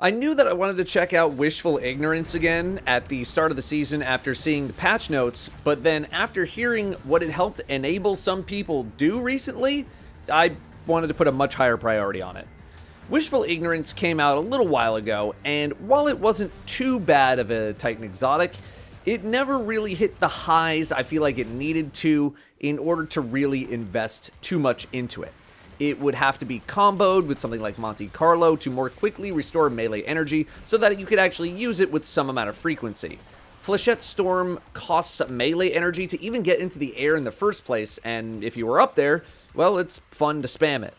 I knew that I wanted to check out Wishful Ignorance again at the start of the season after seeing the patch notes, but then after hearing what it helped enable some people do recently, I wanted to put a much higher priority on it. Wishful Ignorance came out a little while ago, and while it wasn't too bad of a Titan exotic, it never really hit the highs I feel like it needed to in order to really invest too much into it. It would have to be comboed with something like Monte Carlo to more quickly restore melee energy so that you could actually use it with some amount of frequency. Flechette Storm costs melee energy to even get into the air in the first place, and if you were up there, well, it's fun to spam it.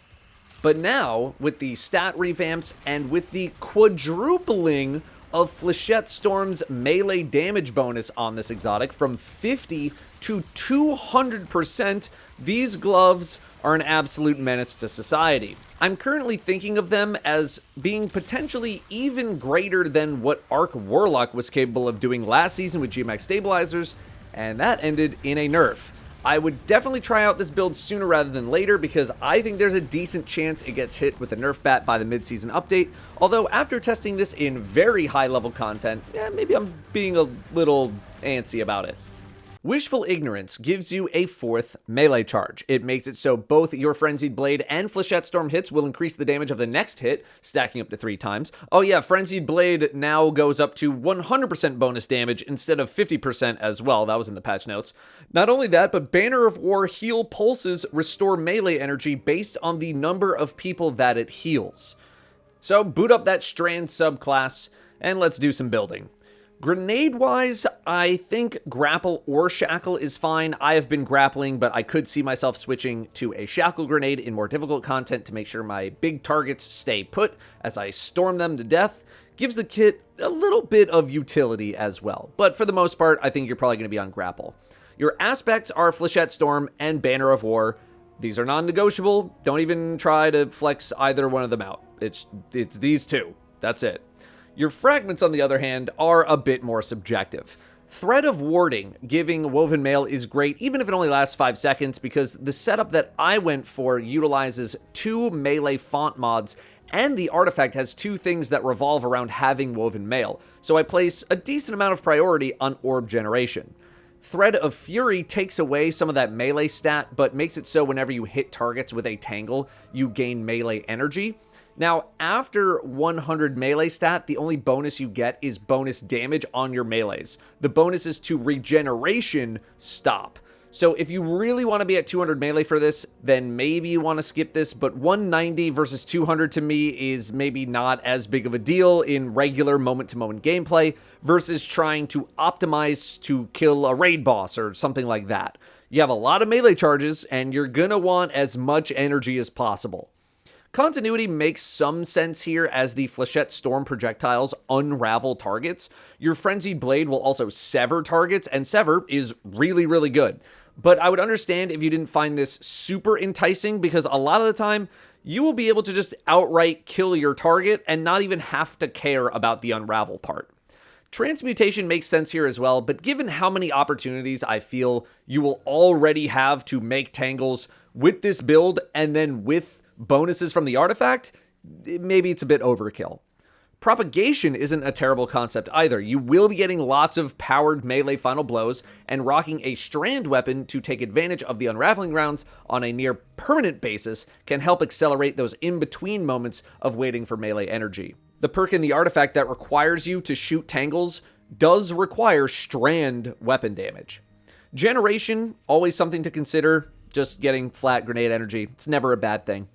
But now, with the stat revamps and with the quadrupling of Flechette Storm's melee damage bonus on this exotic from 50 to 200%, these gloves are an absolute menace to society. I'm currently thinking of them as being potentially even greater than what Arc Warlock was capable of doing last season with GMX stabilizers, and that ended in a nerf. I would definitely try out this build sooner rather than later because I think there's a decent chance it gets hit with a nerf bat by the mid-season update, although after testing this in very high-level content, maybe I'm being a little antsy about it. Wishful Ignorance gives you a 4th melee charge. It makes it so both your Frenzied Blade and Flechette Storm hits will increase the damage of the next hit, stacking up to 3 times. Oh yeah, Frenzied Blade now goes up to 100% bonus damage instead of 50% as well. That was in the patch notes. Not only that, but Banner of War heal pulses restore melee energy based on the number of people that it heals. So boot up that strand subclass and let's do some building. Grenade-wise, I think grapple or shackle is fine. I have been grappling, but I could see myself switching to a shackle grenade in more difficult content to make sure my big targets stay put as I storm them to death. Gives the kit a little bit of utility as well, but for the most part, I think you're probably going to be on grapple. Your aspects are Flechette Storm and Banner of War. These are non-negotiable. Don't even try to flex either one of them out. It's these two. That's it. Your fragments, on the other hand, are a bit more subjective. Thread of Warding giving Woven Mail is great, even if it only lasts 5 seconds, because the setup that I went for utilizes 2 melee font mods, and the artifact has 2 things that revolve around having Woven Mail, so I place a decent amount of priority on orb generation. Thread of Fury takes away some of that melee stat, but makes it so whenever you hit targets with a tangle, you gain melee energy. Now, after 100 melee stat, the only bonus you get is bonus damage on your melees. The bonuses to regeneration stop. So if you really want to be at 200 melee for this, then maybe you want to skip this, but 190 versus 200 to me is maybe not as big of a deal in regular moment-to-moment gameplay versus trying to optimize to kill a raid boss or something like that. You have a lot of melee charges, and you're gonna want as much energy as possible. Continuity makes some sense here as the Flechette Storm projectiles unravel targets. Your Frenzied Blade will also sever targets, and sever is really, really good. But I would understand if you didn't find this super enticing, because a lot of the time, you will be able to just outright kill your target and not even have to care about the unravel part. Transmutation makes sense here as well, but given how many opportunities I feel you will already have to make tangles with this build, and then with bonuses from the artifact, maybe it's a bit overkill. Propagation isn't a terrible concept either. You will be getting lots of powered melee final blows, and rocking a strand weapon to take advantage of the unraveling rounds on a near permanent basis can help accelerate those in-between moments of waiting for melee energy. The perk in the artifact that requires you to shoot tangles does require strand weapon damage. Generation, always something to consider. Just getting flat grenade energy, it's never a bad thing.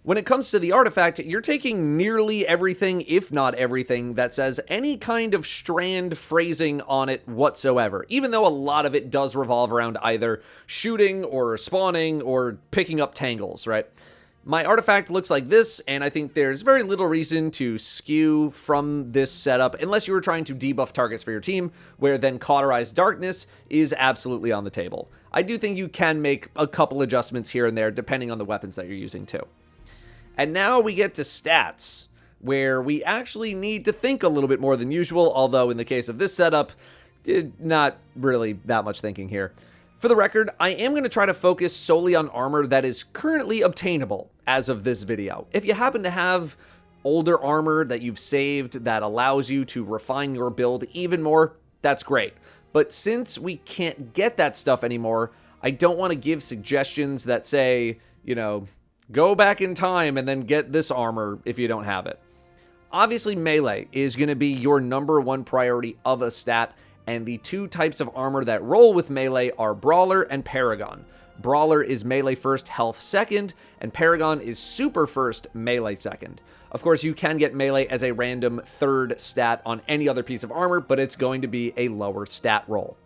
When it comes to the artifact, you're taking nearly everything, if not everything, that says any kind of strand phrasing on it whatsoever, even though a lot of it does revolve around either shooting or spawning or picking up tangles, right? My artifact looks like this, and I think there's very little reason to skew from this setup unless you were trying to debuff targets for your team, where then Cauterized Darkness is absolutely on the table. I do think you can make a couple adjustments here and there depending on the weapons that you're using too. And now we get to stats, where we actually need to think a little bit more than usual, although in the case of this setup, not really that much thinking here. For the record, I am going to try to focus solely on armor that is currently obtainable as of this video. If you happen to have older armor that you've saved that allows you to refine your build even more, that's great. But since we can't get that stuff anymore, I don't want to give suggestions that say, you know, go back in time and then get this armor if you don't have it. Obviously, melee is going to be your number one priority of a stat, and the two types of armor that roll with melee are Brawler and Paragon. Brawler is melee first, health second, and Paragon is super first, melee second. Of course, you can get melee as a random third stat on any other piece of armor, but it's going to be a lower stat roll.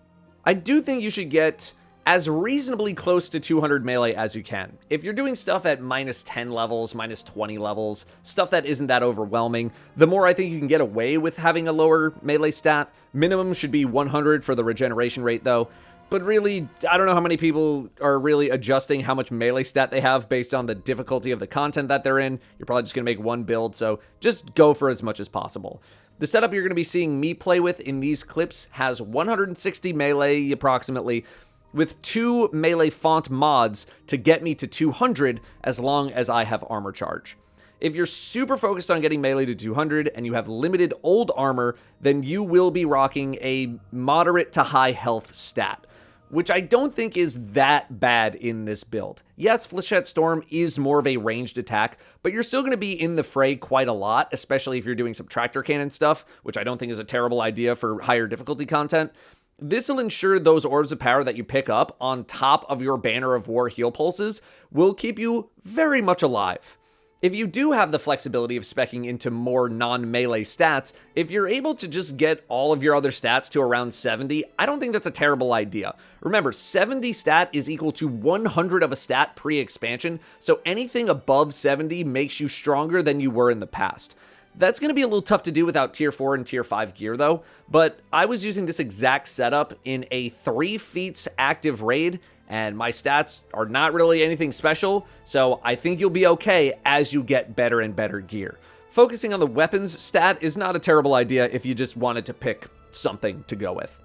I do think you should get as reasonably close to 200 melee as you can. If you're doing stuff at minus 10 levels, minus 20 levels, stuff that isn't that overwhelming, the more I think you can get away with having a lower melee stat. Minimum should be 100 for the regeneration rate though. But really, I don't know how many people are really adjusting how much melee stat they have based on the difficulty of the content that they're in. You're probably just going to make one build, so just go for as much as possible. The setup you're going to be seeing me play with in these clips has 160 melee approximately, with 2 melee font mods to get me to 200 as long as I have armor charge. If you're super focused on getting melee to 200 and you have limited old armor, then you will be rocking a moderate to high health stat, which I don't think is that bad in this build. Yes, Flechette Storm is more of a ranged attack, but you're still going to be in the fray quite a lot, especially if you're doing some tractor cannon stuff, which I don't think is a terrible idea for higher difficulty content. This will ensure those orbs of power that you pick up on top of your Banner of War heal pulses will keep you very much alive. If you do have the flexibility of speccing into more non-melee stats, if you're able to just get all of your other stats to around 70, I don't think that's a terrible idea. Remember, 70 stat is equal to 100 of a stat pre-expansion, so anything above 70 makes you stronger than you were in the past. That's going to be a little tough to do without tier 4 and tier 5 gear though, but I was using this exact setup in a 3 feats active raid, and my stats are not really anything special, so I think you'll be okay as you get better and better gear. Focusing on the weapons stat is not a terrible idea if you just wanted to pick something to go with.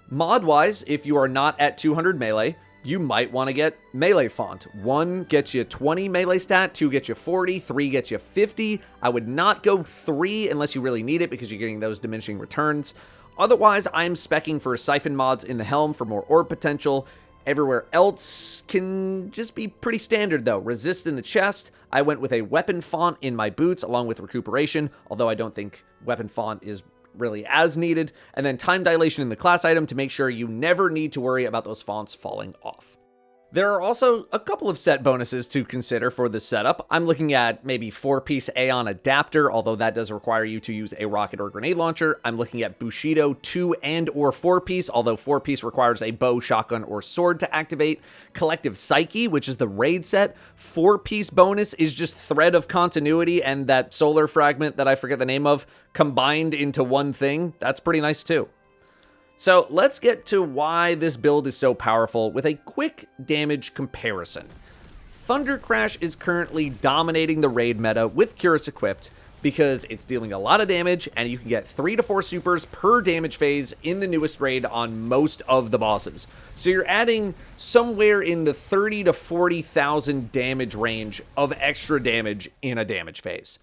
Mod-wise, if you are not at 200 melee, you might want to get melee font. 1 gets you 20 melee stat, 2 gets you 40, 3 gets you 50. I would not go 3 unless you really need it because you're getting those diminishing returns. Otherwise, I'm speccing for siphon mods in the helm for more orb potential. Everywhere else can just be pretty standard though. Resist in the chest. I went with a weapon font in my boots along with recuperation, although I don't think weapon font is really as needed, and then time dilation in the class item to make sure you never need to worry about those fonts falling off. There are also a couple of set bonuses to consider for this setup. I'm looking at maybe 4-piece Aeon adapter, although that does require you to use a rocket or grenade launcher. I'm looking at Bushido 2 and or 4-piece, although 4-piece requires a bow, shotgun, or sword to activate. Collective Psyche, which is the raid set. 4-piece bonus is just Thread of Continuity and that solar fragment that I forget the name of combined into one thing. That's pretty nice too. So let's get to why this build is so powerful with a quick damage comparison. Thunder Crash is currently dominating the raid meta with Cuirass equipped because it's dealing a lot of damage and you can get 3 to 4 supers per damage phase in the newest raid on most of the bosses. So you're adding somewhere in the 30 to 40,000 damage range of extra damage in a damage phase.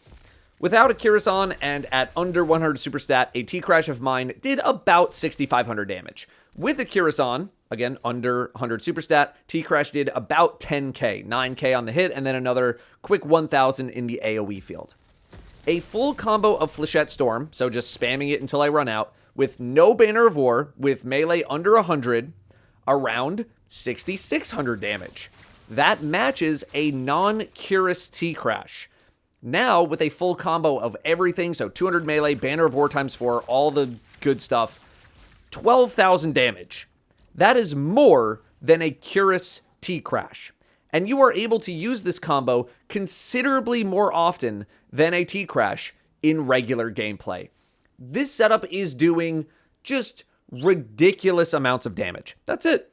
Without a Cuirass on and at under 100 super stat, a T-Crash of mine did about 6,500 damage. With a Cuirass on, again, under 100 super stat, T-Crash did about 10k, 9k on the hit, and then another quick 1,000 in the AoE field. A full combo of Flechette Storm, so just spamming it until I run out, with no Banner of War, with melee under 100, around 6,600 damage. That matches a non-Cuirass T-Crash. Now, with a full combo of everything, so 200 melee, Banner of War times 4, all the good stuff, 12,000 damage. That is more than a Cuirass T-Crash. And you are able to use this combo considerably more often than a T-Crash in regular gameplay. This setup is doing just ridiculous amounts of damage. That's it.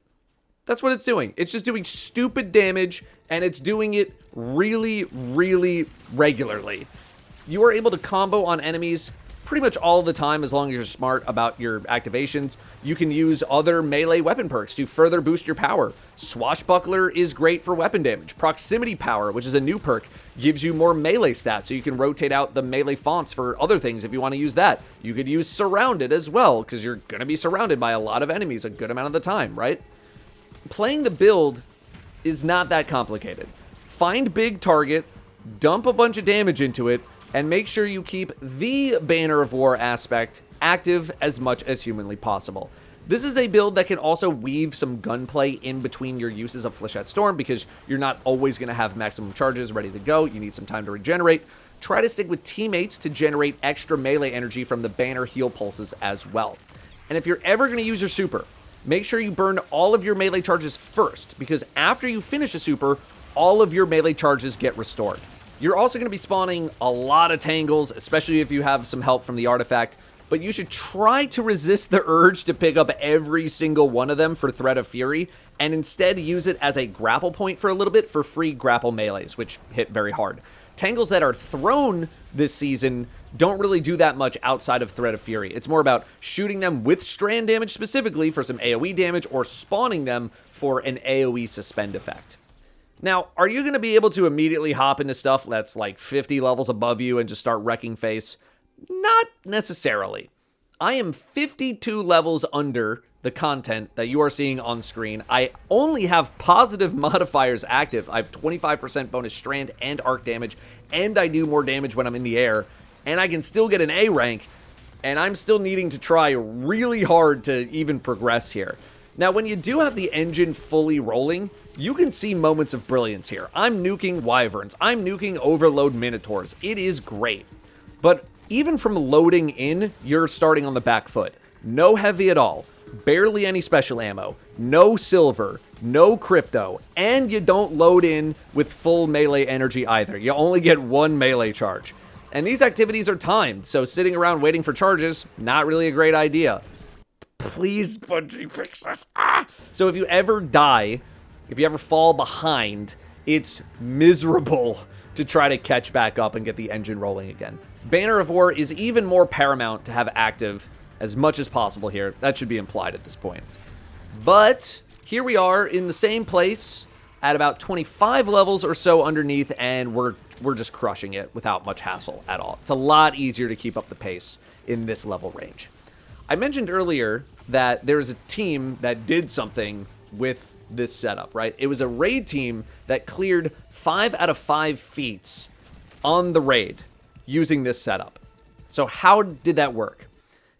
That's what it's doing. It's just doing stupid damage, and it's doing it really, really regularly. You are able to combo on enemies pretty much all the time, as long as you're smart about your activations. You can use other melee weapon perks to further boost your power. Swashbuckler is great for weapon damage. Proximity power, which is a new perk, gives you more melee stats, so you can rotate out the melee fonts for other things if you want to use that. You could use surrounded as well, because you're going to be surrounded by a lot of enemies a good amount of the time, right? Playing the build is not that complicated. Find big target, dump a bunch of damage into it, and make sure you keep the Banner of War aspect active as much as humanly possible. This is a build that can also weave some gunplay in between your uses of Flechette Storm, because you're not always going to have maximum charges ready to go. You need some time to regenerate. Try to stick with teammates to generate extra melee energy from the Banner heal pulses as well. And if you're ever going to use your super, make sure you burn all of your melee charges first, because after you finish a super, all of your melee charges get restored. You're also going to be spawning a lot of tangles, especially if you have some help from the artifact, but you should try to resist the urge to pick up every single one of them for Thread of Fury, and instead use it as a grapple point for a little bit for free grapple melees, which hit very hard. Tangles that are thrown this season don't really do that much outside of Thread of Fury. It's more about shooting them with strand damage specifically for some AoE damage, or spawning them for an AoE suspend effect. Now, are you going to be able to immediately hop into stuff that's like 50 levels above you and just start wrecking face? Not necessarily. I am 52 levels under the content that you are seeing on screen. I only have positive modifiers active. I have 25% bonus strand and arc damage, and I do more damage when I'm in the air, and I can still get an A rank, and I'm still needing to try really hard to even progress here. Now, when you do have the engine fully rolling, you can see moments of brilliance here. I'm nuking wyverns. I'm nuking overload minotaurs. It is great. But even from loading in, you're starting on the back foot. No heavy at all. Barely any special ammo. No silver. No crypto. And you don't load in with full melee energy either. You only get one melee charge. And these activities are timed, so sitting around waiting for charges, not really a great idea. Please, Bungie, fix this. So if you ever die, if you ever fall behind, it's miserable to try to catch back up and get the engine rolling again. Banner of War is even more paramount to have active as much as possible here. That should be implied at this point. But here we are in the same place at about 25 levels or so underneath, and we're just crushing it without much hassle at all. It's a lot easier to keep up the pace in this level range. I mentioned earlier that there was a team that did something with this setup, right? It was a raid team that cleared 5 out of 5 feats on the raid using this setup. So how did that work?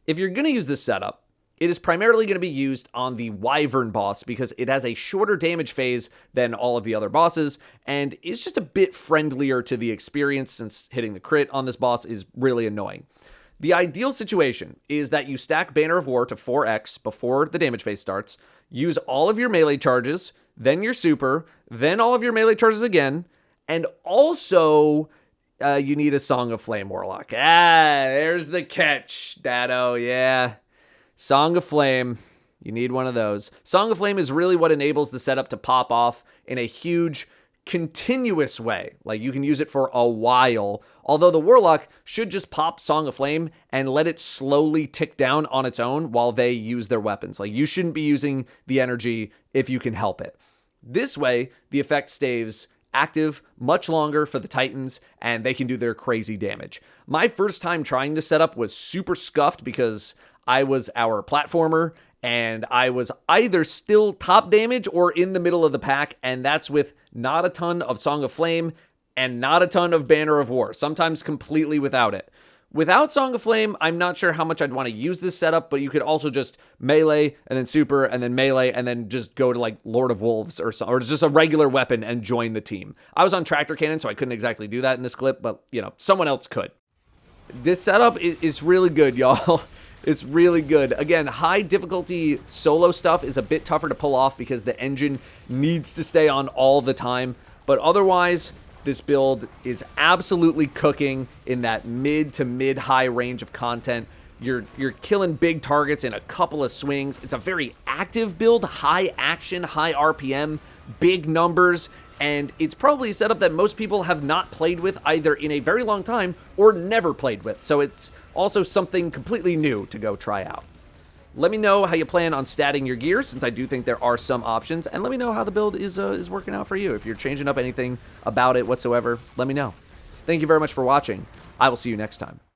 If you're going to use this setup, it is primarily going to be used on the Wyvern boss because it has a shorter damage phase than all of the other bosses, and is just a bit friendlier to the experience since hitting the crit on this boss is really annoying. The ideal situation is that you stack Banner of War to 4x before the damage phase starts, use all of your melee charges, then your super, then all of your melee charges again, and also you need a Song of Flame Warlock. There's the catch, Datto, yeah. Song of Flame, you need one of those. Song of Flame is really what enables the setup to pop off in a huge, continuous way. Like, you can use it for a while, although the Warlock should just pop Song of Flame and let it slowly tick down on its own while they use their weapons. Like, you shouldn't be using the energy if you can help it. This way, the effect stays active much longer for the Titans, and they can do their crazy damage. My first time trying this setup was super scuffed because I was our platformer, and I was either still top damage or in the middle of the pack, and that's with not a ton of Song of Flame and not a ton of Banner of War, sometimes completely without it. Without Song of Flame, I'm not sure how much I'd want to use this setup, but you could also just melee and then super and then melee and then just go to like Lord of Wolves or just a regular weapon and join the team. I was on Tractor Cannon, so I couldn't exactly do that in this clip, but you know, someone else could. This setup is really good, y'all. It's really good. Again, high difficulty solo stuff is a bit tougher to pull off because the engine needs to stay on all the time, but otherwise, this build is absolutely cooking in that mid to mid-high range of content. You're killing big targets in a couple of swings. It's a very active build, high action, high RPM, big numbers, and it's probably a setup that most people have not played with either in a very long time or never played with, so it's also something completely new to go try out. Let me know how you plan on statting your gear, since I do think there are some options, and let me know how the build is working out for you. If you're changing up anything about it whatsoever, let me know. Thank you very much for watching. I will see you next time.